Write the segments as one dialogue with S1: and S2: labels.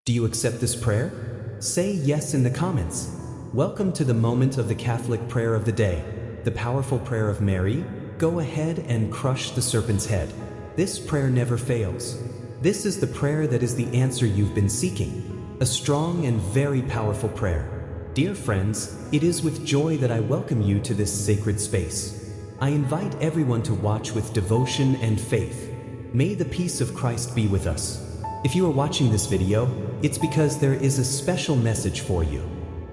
S1: Do you accept this prayer? Say yes in the comments. Welcome to the moment of the Catholic prayer of the day, the powerful prayer of Mary. Go ahead and crush the serpent's head. This prayer never fails. This is the prayer that is the answer you've been seeking. A strong and very powerful prayer. Dear friends, it is with joy that I welcome you to this sacred space. I invite everyone to watch with devotion and faith. May the peace of Christ be with us. If you are watching this video, it's because there is a special message for you.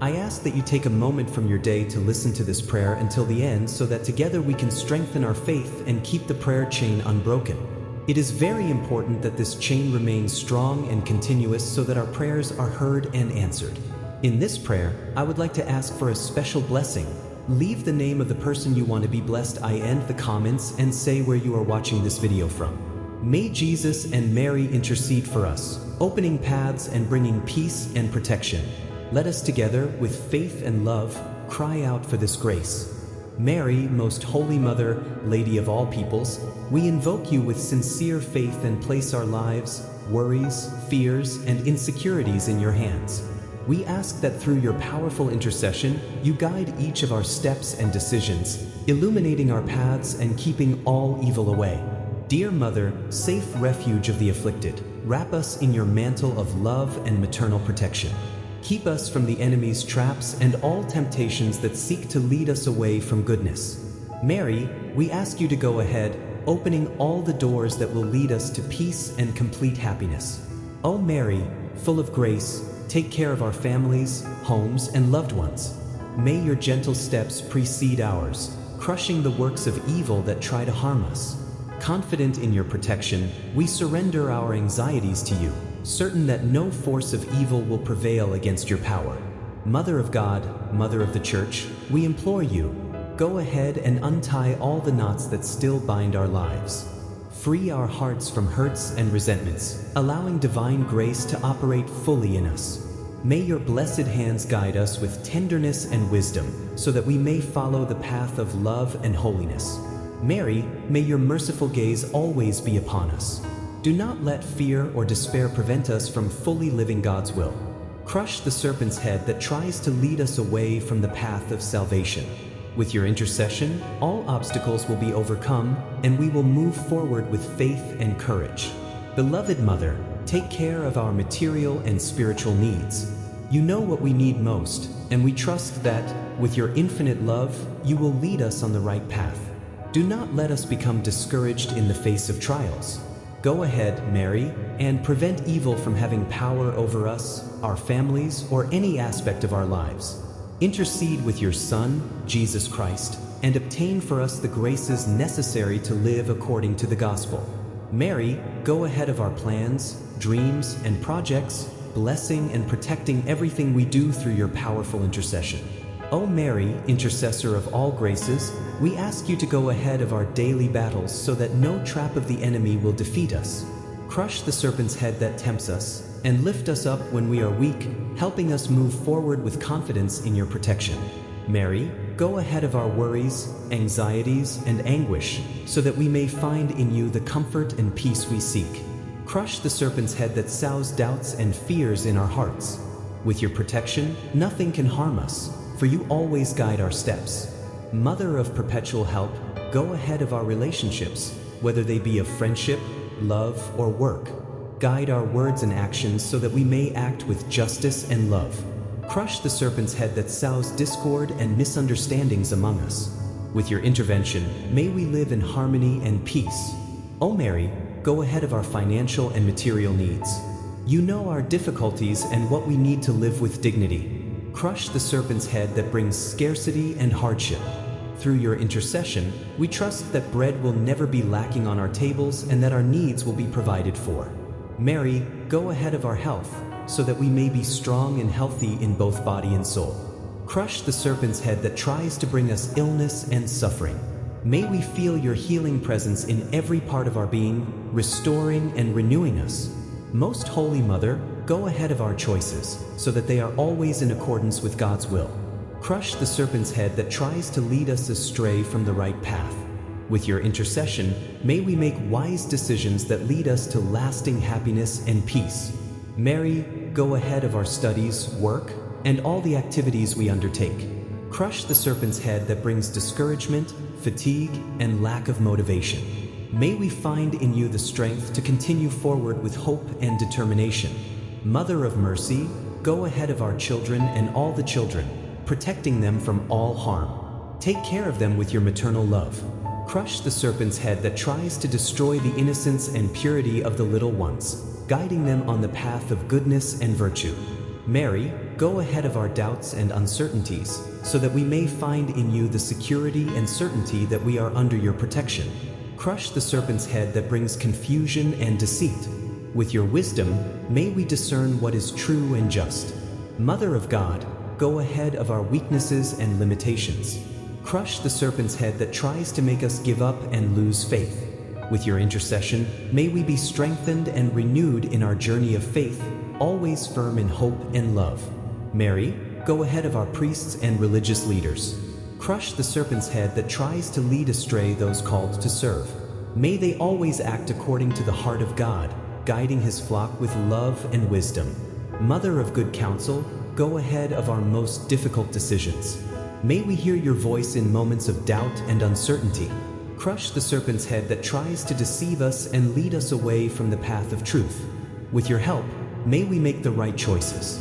S1: I ask that you take a moment from your day to listen to this prayer until the end so that together we can strengthen our faith and keep the prayer chain unbroken. It is very important that this chain remains strong and continuous so that our prayers are heard and answered. In this prayer, I would like to ask for a special blessing. Leave the name of the person you want to be blessed in the comments and say where you are watching this video from. May Jesus and Mary intercede for us, opening paths and bringing peace and protection. Let us together, with faith and love, cry out for this grace. Mary, Most Holy Mother, Lady of all peoples, we invoke you with sincere faith and place our lives, worries, fears, and insecurities in your hands. We ask that through your powerful intercession, you guide each of our steps and decisions, illuminating our paths and keeping all evil away. Dear Mother, safe refuge of the afflicted, wrap us in your mantle of love and maternal protection. Keep us from the enemy's traps and all temptations that seek to lead us away from goodness. Mary, we ask you to go ahead, opening all the doors that will lead us to peace and complete happiness. O Mary, full of grace, take care of our families, homes, and loved ones. May your gentle steps precede ours, crushing the works of evil that try to harm us. Confident in your protection, we surrender our anxieties to you, certain that no force of evil will prevail against your power. Mother of God, Mother of the Church, we implore you, go ahead and untie all the knots that still bind our lives. Free our hearts from hurts and resentments, allowing divine grace to operate fully in us. May your blessed hands guide us with tenderness and wisdom, so that we may follow the path of love and holiness. Mary, may your merciful gaze always be upon us. Do not let fear or despair prevent us from fully living God's will. Crush the serpent's head that tries to lead us away from the path of salvation. With your intercession, all obstacles will be overcome, and we will move forward with faith and courage. Beloved Mother, take care of our material and spiritual needs. You know what we need most, and we trust that, with your infinite love, you will lead us on the right path. Do not let us become discouraged in the face of trials. Go ahead, Mary, and prevent evil from having power over us, our families, or any aspect of our lives. Intercede with your Son, Jesus Christ, and obtain for us the graces necessary to live according to the gospel. Mary, go ahead of our plans, dreams, and projects, blessing and protecting everything we do through your powerful intercession. O Mary, intercessor of all graces, we ask you to go ahead of our daily battles so that no trap of the enemy will defeat us. Crush the serpent's head that tempts us, and lift us up when we are weak, helping us move forward with confidence in your protection. Mary, go ahead of our worries, anxieties, and anguish, so that we may find in you the comfort and peace we seek. Crush the serpent's head that sows doubts and fears in our hearts. With your protection, nothing can harm us, for you always guide our steps. Mother of perpetual help, go ahead of our relationships, whether they be of friendship, love, or work. Guide our words and actions so that we may act with justice and love. Crush the serpent's head that sows discord and misunderstandings among us. With your intervention, may we live in harmony and peace. O Mary, go ahead of our financial and material needs. You know our difficulties and what we need to live with dignity. Crush the serpent's head that brings scarcity and hardship. Through your intercession, we trust that bread will never be lacking on our tables and that our needs will be provided for. Mary, go ahead of our health, so that we may be strong and healthy in both body and soul. Crush the serpent's head that tries to bring us illness and suffering. May we feel your healing presence in every part of our being, restoring and renewing us. Most Holy Mother, go ahead of our choices, so that they are always in accordance with God's will. Crush the serpent's head that tries to lead us astray from the right path. With your intercession, may we make wise decisions that lead us to lasting happiness and peace. Mary, go ahead of our studies, work, and all the activities we undertake. Crush the serpent's head that brings discouragement, fatigue, and lack of motivation. May we find in you the strength to continue forward with hope and determination. Mother of mercy, go ahead of our children and all the children, protecting them from all harm. Take care of them with your maternal love. Crush the serpent's head that tries to destroy the innocence and purity of the little ones, guiding them on the path of goodness and virtue. Mary, go ahead of our doubts and uncertainties, so that we may find in you the security and certainty that we are under your protection. Crush the serpent's head that brings confusion and deceit. With your wisdom, may we discern what is true and just. Mother of God, go ahead of our weaknesses and limitations. Crush the serpent's head that tries to make us give up and lose faith. With your intercession, may we be strengthened and renewed in our journey of faith, always firm in hope and love. Mary, go ahead of our priests and religious leaders. Crush the serpent's head that tries to lead astray those called to serve. May they always act according to the heart of God, guiding his flock with love and wisdom. Mother of good counsel, go ahead of our most difficult decisions. May we hear your voice in moments of doubt and uncertainty. Crush the serpent's head that tries to deceive us and lead us away from the path of truth. With your help, may we make the right choices.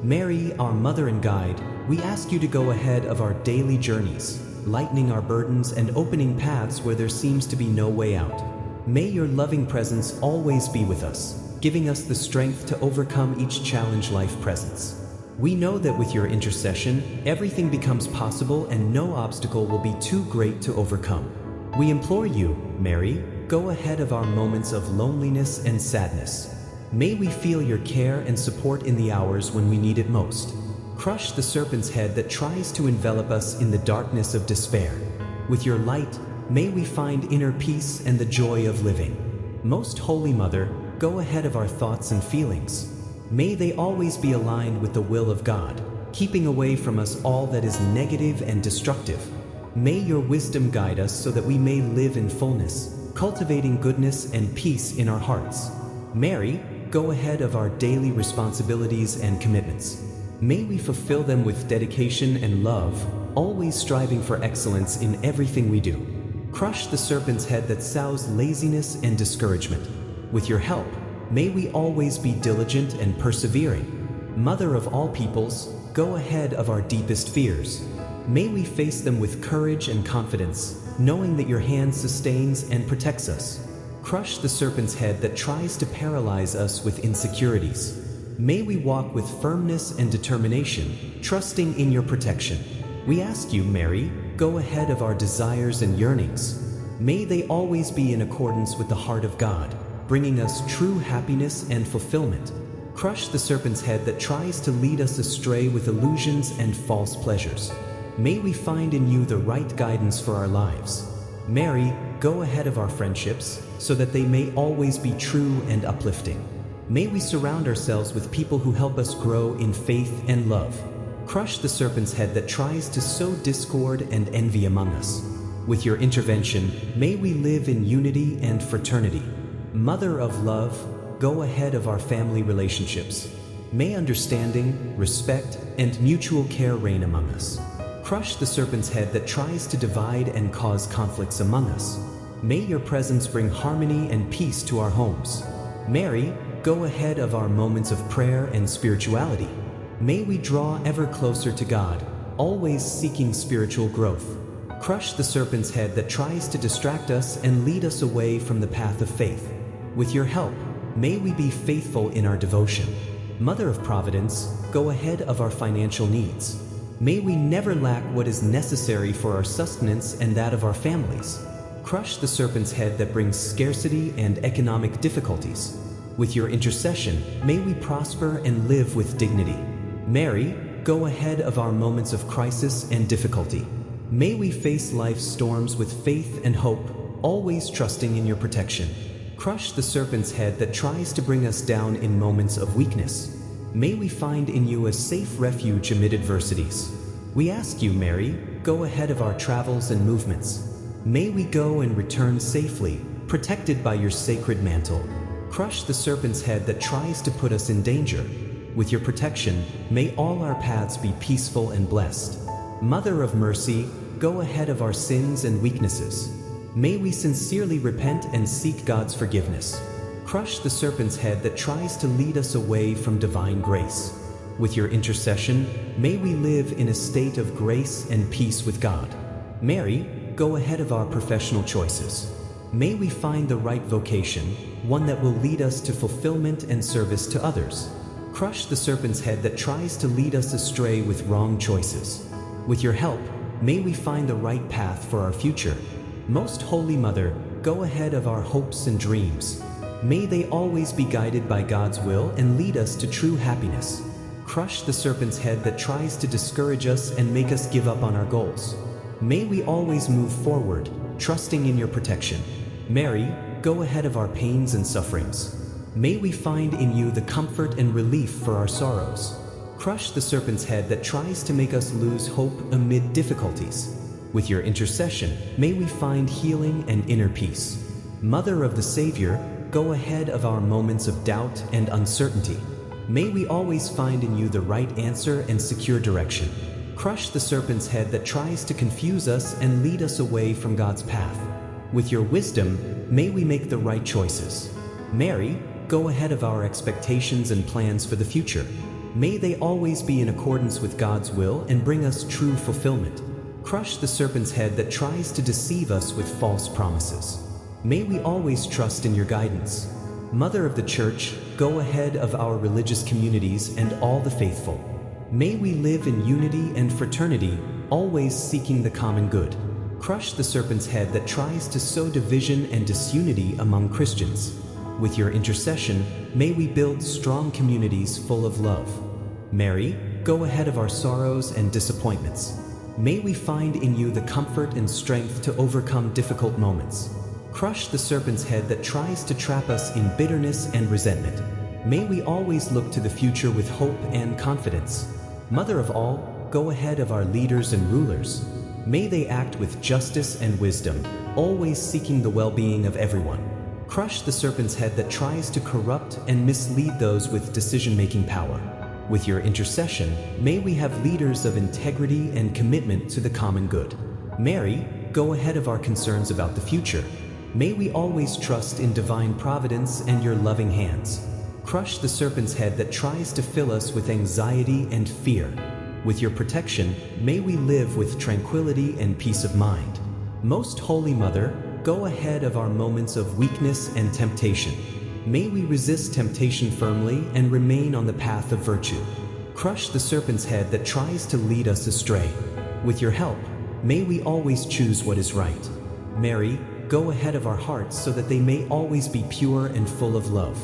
S1: Mary, our mother and guide, we ask you to go ahead of our daily journeys, lightening our burdens and opening paths where there seems to be no way out. May your loving presence always be with us, giving us the strength to overcome each challenge life presents. We know that with your intercession, everything becomes possible and no obstacle will be too great to overcome. We implore you, Mary, go ahead of our moments of loneliness and sadness. May we feel your care and support in the hours when we need it most. Crush the serpent's head that tries to envelop us in the darkness of despair. With your light, may we find inner peace and the joy of living. Most Holy Mother, go ahead of our thoughts and feelings. May they always be aligned with the will of God, keeping away from us all that is negative and destructive. May your wisdom guide us so that we may live in fullness, cultivating goodness and peace in our hearts. Mary, go ahead of our daily responsibilities and commitments. May we fulfill them with dedication and love, always striving for excellence in everything we do. Crush the serpent's head that sows laziness and discouragement. With your help, may we always be diligent and persevering. Mother of all peoples, go ahead of our deepest fears. May we face them with courage and confidence, knowing that your hand sustains and protects us. Crush the serpent's head that tries to paralyze us with insecurities. May we walk with firmness and determination, trusting in your protection. We ask you, Mary, go ahead of our desires and yearnings. May they always be in accordance with the heart of God, bringing us true happiness and fulfillment. Crush the serpent's head that tries to lead us astray with illusions and false pleasures. May we find in you the right guidance for our lives. Mary, go ahead of our friendships, so that they may always be true and uplifting. May we surround ourselves with people who help us grow in faith and love. Crush the serpent's head that tries to sow discord and envy among us. With your intervention, may we live in unity and fraternity. Mother of love, go ahead of our family relationships. May understanding, respect, and mutual care reign among us. Crush the serpent's head that tries to divide and cause conflicts among us. May your presence bring harmony and peace to our homes. Mary, go ahead of our moments of prayer and spirituality. May we draw ever closer to God, always seeking spiritual growth. Crush the serpent's head that tries to distract us and lead us away from the path of faith. With your help, may we be faithful in our devotion. Mother of Providence, go ahead of our financial needs. May we never lack what is necessary for our sustenance and that of our families. Crush the serpent's head that brings scarcity and economic difficulties. With your intercession, may we prosper and live with dignity. Mary, go ahead of our moments of crisis and difficulty. May we face life's storms with faith and hope, always trusting in your protection. Crush the serpent's head that tries to bring us down in moments of weakness. May we find in you a safe refuge amid adversities. We ask you, Mary, go ahead of our travels and movements. May we go and return safely, protected by your sacred mantle. Crush the serpent's head that tries to put us in danger. with your protection, may all our paths be peaceful and blessed. Mother of mercy, go ahead of our sins and weaknesses. May we sincerely repent and seek God's forgiveness. Crush the serpent's head that tries to lead us away from divine grace. With your intercession, may we live in a state of grace and peace with God. Mary, go ahead of our professional choices. May we find the right vocation, one that will lead us to fulfillment and service to others. Crush the serpent's head that tries to lead us astray with wrong choices. With your help, may we find the right path for our future. Most Holy Mother, go ahead of our hopes and dreams. May they always be guided by God's will and lead us to true happiness. Crush the serpent's head that tries to discourage us and make us give up on our goals. May we always move forward, trusting in your protection. Mary, go ahead of our pains and sufferings. May we find in you the comfort and relief for our sorrows. Crush the serpent's head that tries to make us lose hope amid difficulties. With your intercession, may we find healing and inner peace. Mother of the Savior, go ahead of our moments of doubt and uncertainty. May we always find in you the right answer and secure direction. Crush the serpent's head that tries to confuse us and lead us away from God's path. With your wisdom, may we make the right choices. Mary, go ahead of our expectations and plans for the future. May they always be in accordance with God's will and bring us true fulfillment. Crush the serpent's head that tries to deceive us with false promises. May we always trust in your guidance. Mother of the Church, go ahead of our religious communities and all the faithful. May we live in unity and fraternity, always seeking the common good. Crush the serpent's head that tries to sow division and disunity among Christians. With your intercession, may we build strong communities full of love. Mary, go ahead of our sorrows and disappointments. May we find in you the comfort and strength to overcome difficult moments. Crush the serpent's head that tries to trap us in bitterness and resentment. May we always look to the future with hope and confidence. Mother of all, go ahead of our leaders and rulers. May they act with justice and wisdom, always seeking the well-being of everyone. Crush the serpent's head that tries to corrupt and mislead those with decision-making power. With your intercession, may we have leaders of integrity and commitment to the common good. Mary, go ahead of our concerns about the future. May we always trust in divine providence and your loving hands. Crush the serpent's head that tries to fill us with anxiety and fear. With your protection, may we live with tranquility and peace of mind. Most Holy Mother, go ahead of our moments of weakness and temptation. May we resist temptation firmly and remain on the path of virtue. Crush the serpent's head that tries to lead us astray. With your help, may we always choose what is right. Mary, go ahead of our hearts so that they may always be pure and full of love.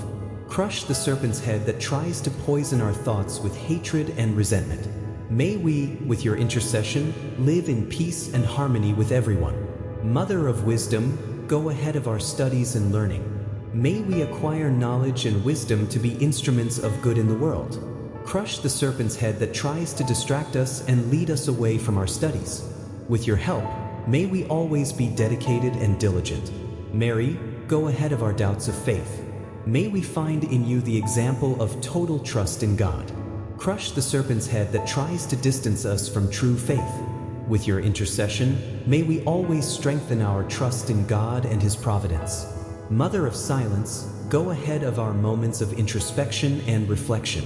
S1: Crush the serpent's head that tries to poison our thoughts with hatred and resentment. May we, with your intercession, live in peace and harmony with everyone. Mother of wisdom, go ahead of our studies and learning. May we acquire knowledge and wisdom to be instruments of good in the world. Crush the serpent's head that tries to distract us and lead us away from our studies. With your help, may we always be dedicated and diligent. Mary, go ahead of our doubts of faith. May we find in you the example of total trust in God. Crush the serpent's head that tries to distance us from true faith. With your intercession, may we always strengthen our trust in God and His providence. Mother of silence, go ahead of our moments of introspection and reflection.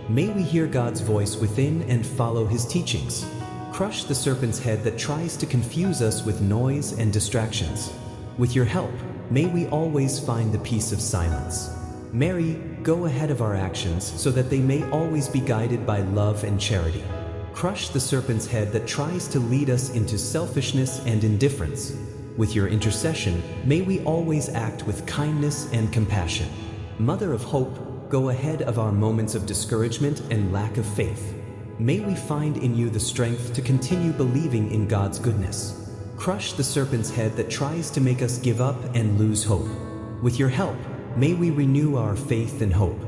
S1: May we hear God's voice within and follow His teachings. Crush the serpent's head that tries to confuse us with noise and distractions. With your help, may we always find the peace of silence. Mary, go ahead of our actions so that they may always be guided by love and charity. Crush the serpent's head that tries to lead us into selfishness and indifference. With your intercession, may we always act with kindness and compassion. Mother of hope, go ahead of our moments of discouragement and lack of faith. May we find in you the strength to continue believing in God's goodness. Crush the serpent's head that tries to make us give up and lose hope. With your help, may we renew our faith and hope.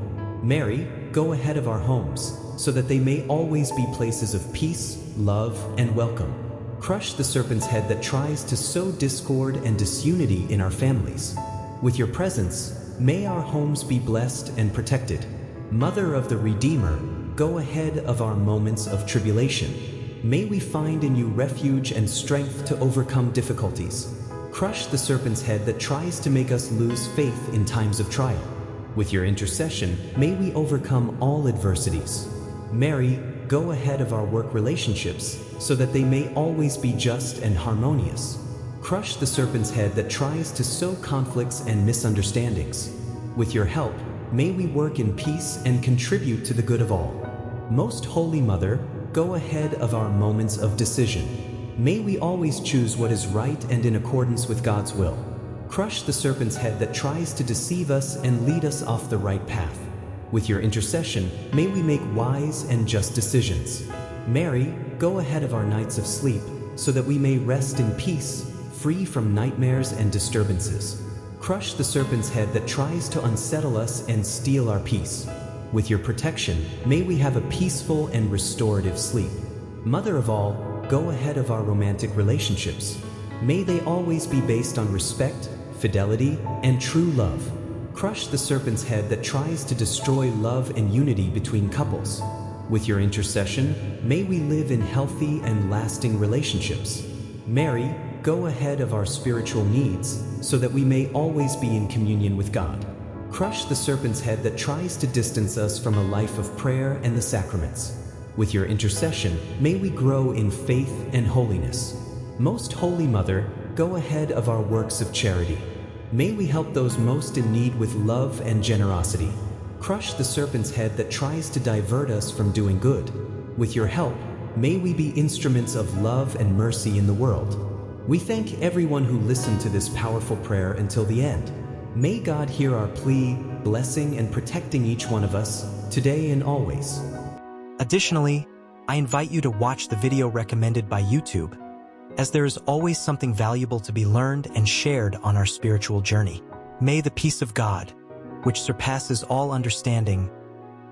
S1: Mary, go ahead of our homes, so that they may always be places of peace, love, and welcome. Crush the serpent's head that tries to sow discord and disunity in our families. With your presence, may our homes be blessed and protected. Mother of the Redeemer, go ahead of our moments of tribulation. May we find in you refuge and strength to overcome difficulties. Crush the serpent's head that tries to make us lose faith in times of trial. With your intercession, may we overcome all adversities. Mary, go ahead of our work relationships so that they may always be just and harmonious. Crush the serpent's head that tries to sow conflicts and misunderstandings. With your help, may we work in peace and contribute to the good of all. Most Holy Mother, go ahead of our moments of decision. May we always choose what is right and in accordance with God's will. Crush the serpent's head that tries to deceive us and lead us off the right path. With your intercession, may we make wise and just decisions. Mary, go ahead of our nights of sleep so that we may rest in peace, free from nightmares and disturbances. Crush the serpent's head that tries to unsettle us and steal our peace. With your protection, may we have a peaceful and restorative sleep. Mother of all, go ahead of our romantic relationships. May they always be based on respect, fidelity, and true love. Crush the serpent's head that tries to destroy love and unity between couples. With your intercession, may we live in healthy and lasting relationships. Mary, go ahead of our spiritual needs so that we may always be in communion with God. Crush the serpent's head that tries to distance us from a life of prayer and the sacraments. With your intercession, may we grow in faith and holiness. Most Holy Mother, go ahead of our works of charity. May we help those most in need with love and generosity. Crush the serpent's head that tries to divert us from doing good. With your help, may we be instruments of love and mercy in the world. We thank everyone who listened to this powerful prayer until the end. May God hear our plea, blessing and protecting each one of us, today and always.
S2: Additionally, I invite you to watch the video recommended by YouTube, as there is always something valuable to be learned and shared on our spiritual journey. May the peace of God, which surpasses all understanding,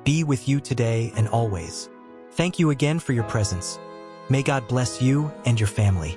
S2: be with you today and always. Thank you again for your presence. May God bless you and your family.